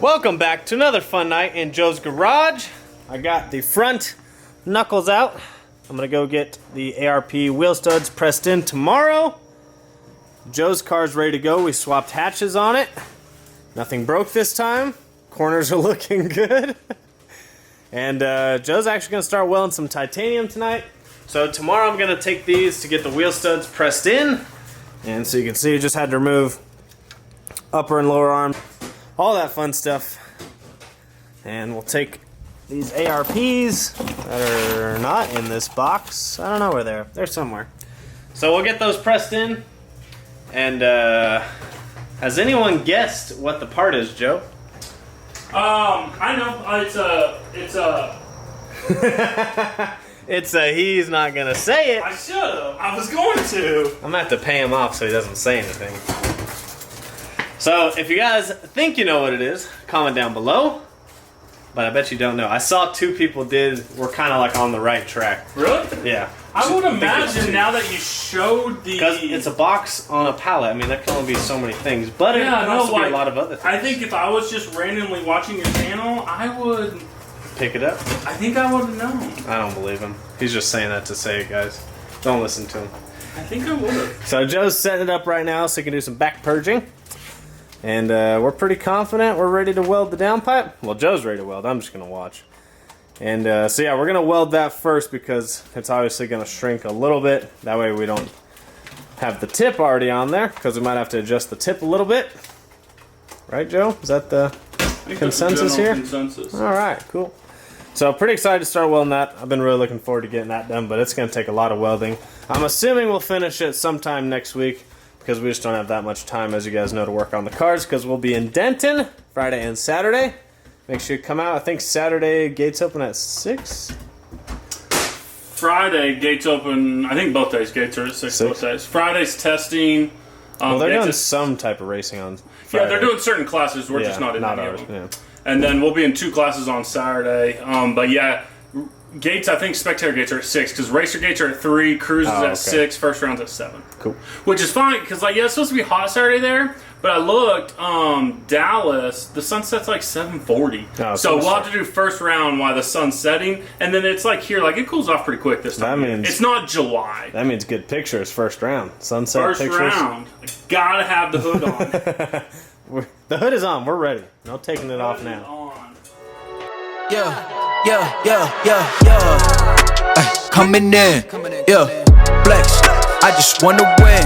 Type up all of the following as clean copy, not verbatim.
Welcome back to another fun night in Joe's garage. I got the front knuckles out. I'm gonna go get the ARP wheel studs pressed in tomorrow. Joe's car's ready to go. We swapped hatches on it. Nothing broke this time. Corners are looking good. And Joe's actually gonna start welding some titanium tonight. So tomorrow I'm gonna take these to get the wheel studs pressed in. And so you can see, I just had to remove upper and lower arm, all that fun stuff. And we'll take these ARPs that are not in this box. I don't know where they're. They're somewhere. So we'll get those pressed in. And has anyone guessed what the part is, Joe? I know. It's a he's not gonna say it. I should have. I was going to. I'm gonna have to pay him off so he doesn't say anything. So if you guys think you know what it is, comment down below. But I bet you don't know. I saw two people were kind of like on the right track. Really? Yeah. I would imagine now that you showed the... Because it's a box on a pallet. I mean, that can only be so many things. But it can also be a lot of other things. I think if I was just randomly watching your channel, I would... Pick it up? I think I would have known. I don't believe him. He's just saying that to say it, guys. Don't listen to him. I think I would have. So Joe's setting it up right now so he can do some back purging. And we're pretty confident we're ready to weld the downpipe. Well, Joe's ready to weld. I'm just going to watch. And so yeah, we're going to weld that first because it's obviously going to shrink a little bit. That way we don't have the tip already on there because we might have to adjust the tip a little bit. Right, Joe? Is that the consensus here? Consensus. All right, cool. So pretty excited to start welding that. I've been really looking forward to getting that done, but it's going to take a lot of welding. I'm assuming we'll finish it sometime next week because we just don't have that much time, as you guys know, to work on the cars because we'll be in Denton Friday and Saturday. Make sure you come out. I think Saturday gates open at 6. Friday gates open. I think both days gates are at 6 both days. Friday's testing. Well, they're doing some type of racing on Friday. Yeah, they're doing certain classes. We're just not in any of them. Yeah. And then we'll be in 2 classes on Saturday. But yeah, gates, I think spectator gates are at 6 because racer gates are at 3, cruise is at 6, first round's at 7. Cool. Which is fine because like it's supposed to be hot Saturday there, but I looked, Dallas, the sun sets like 7:40. Oh, so we'll have to do first round while the sun's setting, and then it's like here, like it cools off pretty quick this time. That means it's not July. That means good pictures first round. Sunset first pictures. First round. Gotta have the hood on. The hood is on. We're ready. No taking it off now. On. Coming in, flex. I just wanna win,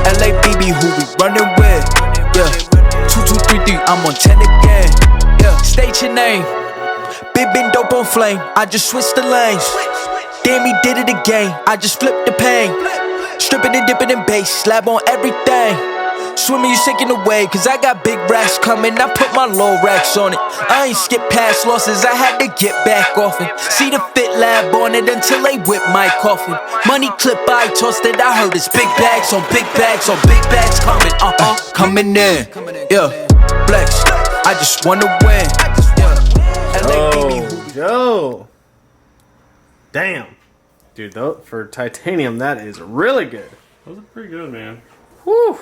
LA BB, who we running with, 2233, I'm on 10 again, State your name. Big been dope on flame. I just switched the lanes. Damn, he did it again. I just flipped the pain. Stripping and dipping in bass, slab on everything. Swimming, you sinking away, cause I got big racks coming. I put my low racks on it. I ain't skip past losses, I had to get back off it. See the fit lab on it until they whip my coffin. Money clip, I tossed it, I heard it's big bags on big bags on big bags coming. Coming in, flex. I just wanna win, Oh, Joe. Damn. Dude, though, for titanium, that is really good. Those are pretty good, man. Whew.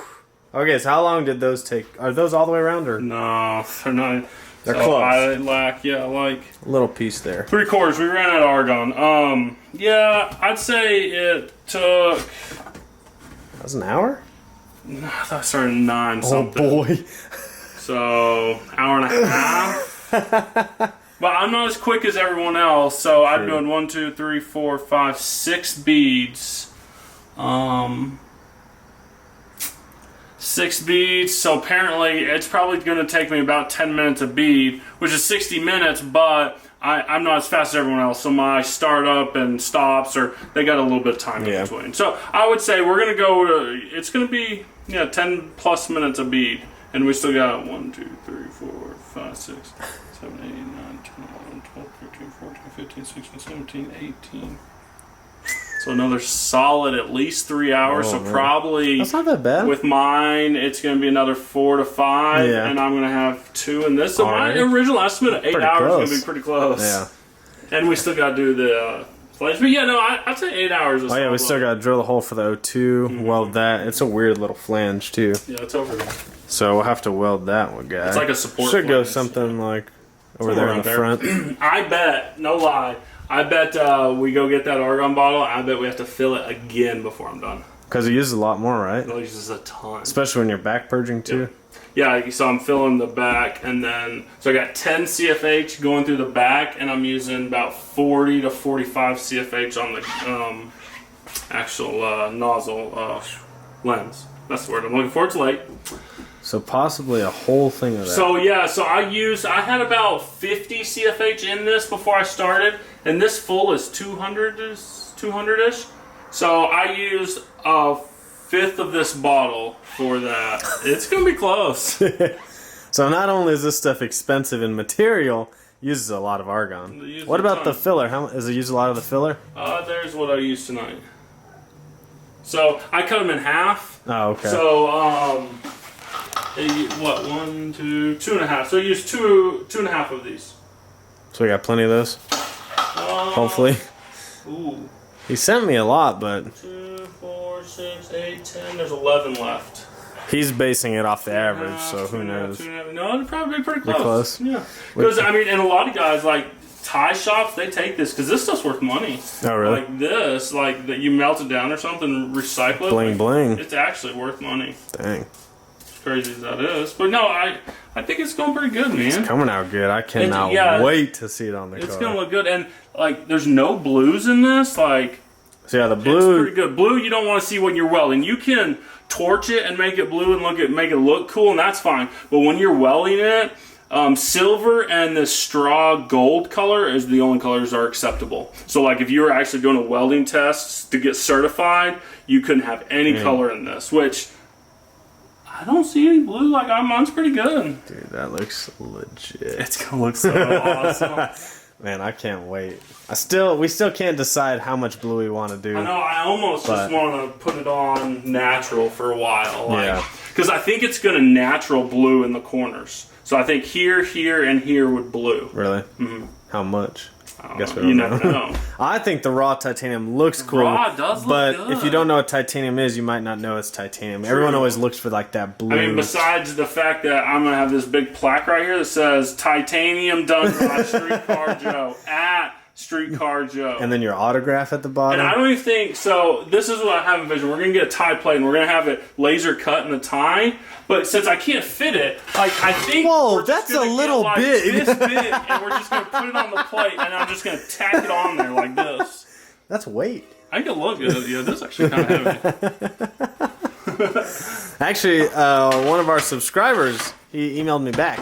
Okay, so how long did those take? Are those all the way around, or? No, they're not. They're close. I lack, like a little piece there. 3/4. We ran out of argon. Yeah, I'd say it took. That was an hour? No, I thought it started at 9 something. Oh boy. So hour and a half. But I'm not as quick as everyone else, so I'm doing 1, 2, 3, 4, 5, 6 beads. 6 beads, so apparently it's probably going to take me about 10 minutes a bead, which is 60 minutes, but I'm not as fast as everyone else, so my startup and stops, they got a little bit of time in between. So I would say we're going to go to, it's going to be 10 plus minutes a bead, and we still got 1, 2, 3, 4, 5, 6, 7, 8, 9, 10, 11, 12, 13, 14, 15, 16, 17, 18. So another solid at least 3 hours. So probably that's not that bad. With mine, it's going to be another 4 to 5, and I'm going to have 2 in this. So my original estimate of 8 hours is going to be pretty close. Yeah. And we still got to do the place. But yeah, no, I'd say 8 hours. Oh yeah, we still got to drill the hole for the O2, weld that. It's a weird little flange too. Yeah, it's over there. So we'll have to weld that one, guy. It's like a support Should go flange. something like over there in the front. I bet, no lie, I bet we go get that argon bottle. I bet we have to fill it again before I'm done. Because it uses a lot more, right? It uses a ton. Especially when you're back purging too. Yeah, so I'm filling the back, and then so I got 10 CFH going through the back, and I'm using about 40 to 45 CFH on the actual nozzle lens. That's the word I'm looking for. It's late. So possibly a whole thing of that. So yeah, so I had about 50 CFH in this before I started, and this full is 200-ish. So I used a fifth of this bottle for that. It's gonna be close. So not only is this stuff expensive in material, it uses a lot of argon. What about the filler? How does it use a lot of the filler? There's what I used tonight. So I cut them in half. Oh, okay. So what? 1, 2, 2.5. So I used two and a half of these. So we got plenty of those. Hopefully. Ooh. He sent me a lot, but 2, 4, 6, 8, 10. There's 11 left. he's basing it off the average, so who knows? No, it'd probably be pretty close. Close? Yeah. Because, I mean, and a lot of guys, like, tie shops, they take this because this stuff's worth money. Oh, really? Like this, like, that you melt it down or something, recycle it. Bling, like, bling. It's actually worth money. Dang. As crazy as that is. But no, I think it's going pretty good, man. It's coming out good. I cannot wait to see it on the car. It's going to look good. And, like, there's no blues in this. Like, so yeah, the blue. it's pretty good. Blue, you don't want to see when you're welding. You can torch it and make it blue and make it look cool, and that's fine. But when you're welding it, silver and this straw gold color is the only colors that are acceptable. So, like, if you were actually doing a welding test to get certified, you couldn't have any color in this, which I don't see any blue. Like, mine's pretty good. Dude, that looks legit. It's going to look so awesome. Man, I can't wait. We still can't decide how much blue we want to do. I know, I almost just want to put it on natural for a while. Like, because I think it's going to natural blue in the corners. So I think here, and here would blue. Really? Mm-hmm. How much? I guess we You don't never know. I think the raw titanium looks cool. Raw does look but good. if you don't know what titanium is, you might not know it's titanium. Everyone always looks for like that blue. I mean, besides the fact that I'm going to have this big plaque right here that says titanium done by Streetcar Joe at Streetcar Joe. And then your autograph at the bottom. And I don't even think, so this is what I have in vision. We're going to get a tie plate and we're going to have it laser cut in the tie. But since I can't fit it, like, I think we're just that's a little get, like, big. this big, and we're just going to put it on the plate, and I'm just going to tack it on there like this. That's weight. I think it look good. Yeah, this is actually kind of heavy. Actually, one of our subscribers, he emailed me back.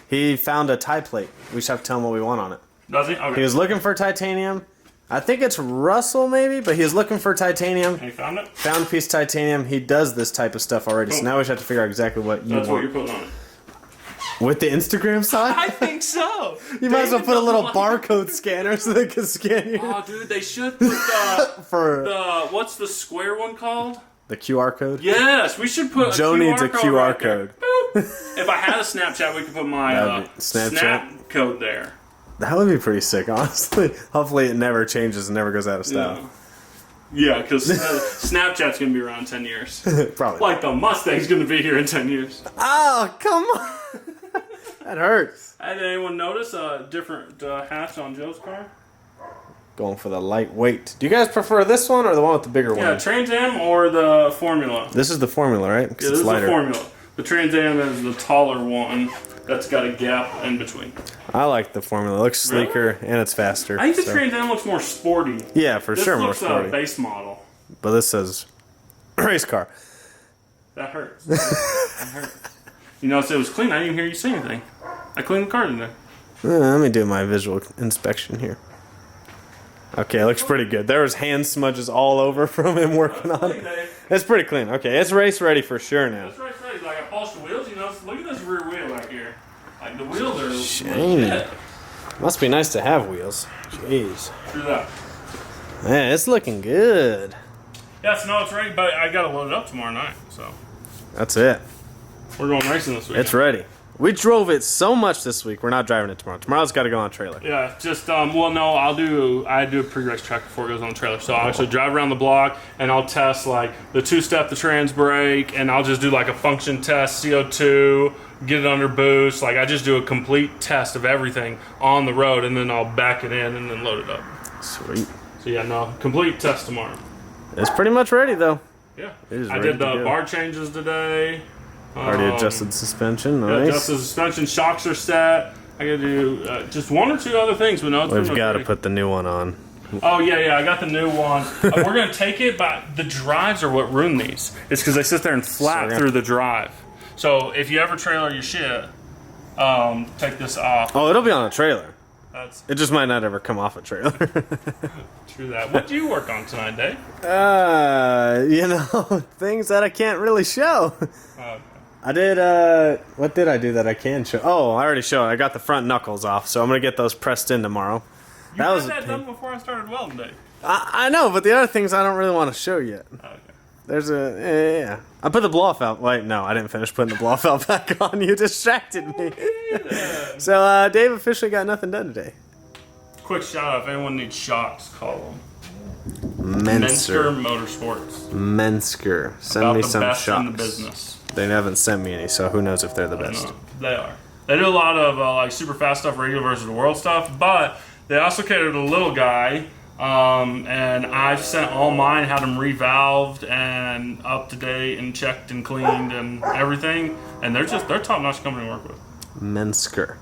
He found a tie plate. We just have to tell him what we want on it. Does he? Okay. He was looking for titanium. I think it's Russell, maybe, but he was looking for titanium. And you found it? Found a piece of titanium. He does this type of stuff already, so now we just have to figure out exactly what you That's want. what you're putting on it. With the Instagram side? I think so. You might as well put a little barcode scanner so they can scan you. Oh, dude, they should put the what's the square one called? The QR code? Yes, we should put Joe a QR needs a code QR right there. code. Boop. If I had a Snapchat, we could put my Snap code there. That would be pretty sick, honestly. Hopefully it never changes and never goes out of style. Yeah, because Snapchat's going to be around 10 years. Probably. Like the Mustang's going to be here in 10 years. Oh, come on. That hurts. Did anyone notice a different hatch on Joe's car? Going for the lightweight. Do you guys prefer this one or the one with the bigger one? Yeah, Trans Am or the Formula? This is the Formula, right? Yeah, this is the Formula. The Trans Am is the taller one that's got a gap in between. I like the Formula. It looks sleeker and it's faster. I think the Trans Am looks more sporty. Yeah, for sure more sporty. This looks base model. But this says race car. That hurts. That hurts. You notice it was clean. I didn't even hear you say anything. I cleaned the car today. Let me do my visual inspection here. Okay, it looks pretty good. There was hand smudges all over from him working on it. It's pretty clean. Okay, it's race ready for sure now. It's race ready. Like, I polished the wheels, you know. Look at this rear wheel right here. Like, the wheels are shiny. legit. Must be nice to have wheels. Jeez. True that. Man, it's looking good. Yeah, so no, it's ready, but I got to load it up tomorrow night, so. That's it. We're going racing this week. It's ready. We drove it so much this week. We're not driving it tomorrow. Tomorrow's got to go on a trailer. Yeah, just well, no, I do a pre-race track before it goes on the trailer. So I'll actually drive around the block and I'll test like the two-step, the trans brake, and I'll just do like a function test, CO2, get it under boost. Like I just do a complete test of everything on the road, and then I'll back it in and then load it up. Sweet. So yeah, no, complete test tomorrow. It's pretty much ready though. Yeah, It is I ready did to the go. bar changes today. Already adjusted suspension. Yeah, Nice. adjusted suspension, shocks are set. I gotta do just one or two other things, but no, it's We've got to put the new one on. Oh yeah, I got the new one. We're gonna take it, but the drives are what ruin these. It's because they sit there and flap through the drive. So if you ever trailer your shit, take this off. Oh, it'll be on a trailer. That's It just might not ever come off a trailer. true. That. What do you work on tonight, Dave? You know, things that I can't really show. Okay. I did, what did I do that I can show? Oh, I already showed. I got the front knuckles off, so I'm going to get those pressed in tomorrow. You had that done before I started welding, Dave. I know, but the other things I don't really want to show yet. Okay. There's yeah. I put the blow-off valve. Wait, no, I didn't finish putting the blow-off valve back on. You distracted me. So, Dave officially got nothing done today. Quick shout out if anyone needs shocks, call them. Mensker Motorsports. Mensker. Send About me the some best shocks. in the business. They haven't sent me any, so who knows if they're the best. No, they are. They do a lot of like super fast stuff, regular versus the world stuff, but they also cater to the little guy. And I've sent all mine, had them revalved and up to date and checked and cleaned and everything. And they're top notch company to work with. Mensker.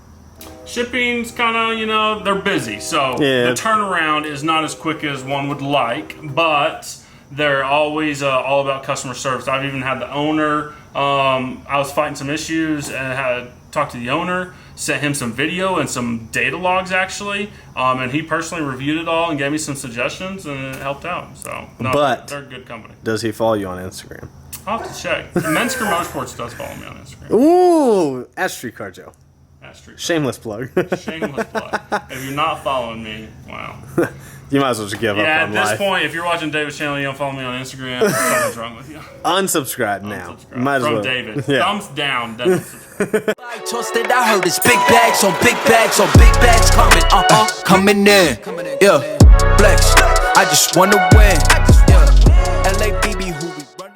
Shipping's kind of, they're busy. So the turnaround is not as quick as one would like, but they're always all about customer service. I've even had the owner, I was fighting some issues and had talked to the owner, sent him some video and some data logs actually, and he personally reviewed it all and gave me some suggestions and it helped out. So, no, but they're a good company. Does he follow you on Instagram? I'll have to check. Mensker Motorsports does follow me on Instagram. Ooh, at Streetcar Joe. That's true. Shameless plug. Shameless plug. If you're not following me, wow. You might as well just give up Yeah, on at this life. point, if you're watching David's channel, you don't follow me on Instagram, something's wrong with you. Unsubscribe now. Unsubscribe. Might as From well. David. Yeah. Thumbs down. Definitely subscribe. I toasted, I heard it's big bags on big bags on big bags coming, coming in. Yeah, flex, I just wanna win.